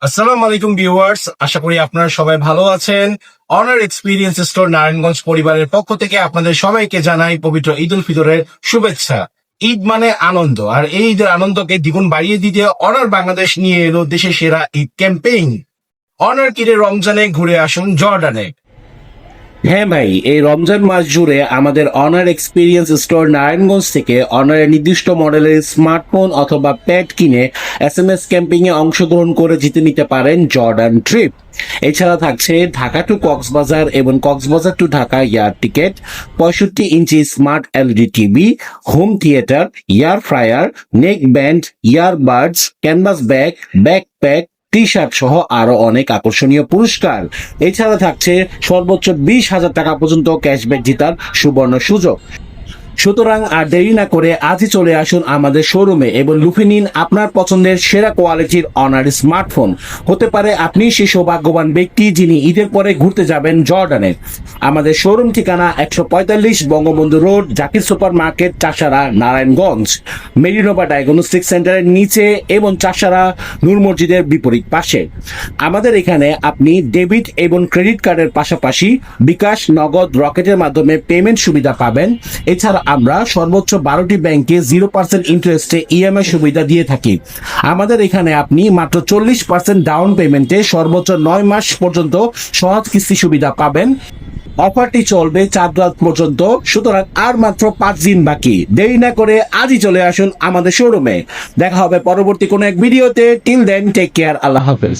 আসসালামু আলাইকুম ভিউয়ার্স, আশা করি আপনারা সবাই ভালো আছেন। অনার এক্সপিরিয়েন্স স্টোর নারায়ণগঞ্জ পরিবারের পক্ষ থেকে আপনাদের সবাইকে জানাই পবিত্র ঈদ উল ফিতরের শুভেচ্ছা। ঈদ মানে আনন্দ, আর এই ঈদের আনন্দকে দ্বিগুণ বাড়িয়ে দিতে অনার বাংলাদেশ নিয়ে এলো দেশের সেরা ঈদ ক্যাম্পেইন। অনার কিনে রমজানে ঘুরে আসুন জর্ডানে। হ্যাঁ ভাই, এই রমজান মাস জুড়ে আমাদের অনার এক্সপিরিয়েন্স স্টোর নারায়ণগঞ্জ থেকে অনারের নির্দিষ্ট মডেলের স্মার্টফোন অথবা প্যাড কিনে SMS ক্যাম্পিং এ অংশগ্রহণ করে জিতে নিতে পারেন জর্ডান ট্রিপ। এছাড়া থাকছে ঢাকা টু কক্সবাজার এবং Cox's Bazar to Dhaka air ticket, 65 inch smart LED TV, home theatre, air fryer, neck band, earbuds, canvas bag, backpack, T-shirt সহ আরো অনেক আকর্ষণীয় পুরস্কার। এছাড়া থাকছে সর্বোচ্চ 20,000 টাকা পর্যন্ত ক্যাশব্যাক জেতার সুবর্ণ সুযোগ। সুতরাং আর দেরি না করে আজই চলে আসুন আমাদের শোরুমে এবং লুফে নিন আপনার পছন্দের সেরা কোয়ালিটির অনার স্মার্টফোন। হতে পারে আপনি সেই সৌভাগ্যবান ব্যক্তি যিনি ঈদের পরে ঘুরতে যাবেন জর্ডানে। আমাদের শোরুম ঠিকানা 145 Bangabandhu road, Zakir super market, Chashara, Narayanganj, Merinova diagnostic সেন্টারের নিচে এবং চাষারা নূর মসজিদের বিপরীত পাশে। আমাদের এখানে আপনি ডেবিট এবং ক্রেডিট কার্ডের পাশাপাশি বিকাশ, নগদ, রকেটের মাধ্যমে পেমেন্ট সুবিধা পাবেন। এছাড়া আমরা সর্বোচ্চ 12টি ব্যাংকে 0% ইন্টারেস্টে EMI সুবিধা দিয়ে থাকি। আমাদের এখানে আপনি মাত্র 40% ডাউন পেমেন্টে সর্বোচ্চ 9 মাস পর্যন্ত সহজ কিস্তি সুবিধা পাবেন। অফারটি চলবে 4 রাত পর্যন্ত, সুতরাং আর মাত্র 5 দিন বাকি। দেরি না করে আজই চলে আসুন আমাদের শোরুমে। দেখা হবে পরবর্তী কোনো এক ভিডিওতে। টিল দেন, টেক কেয়ার, আল্লাহ হাফেজ।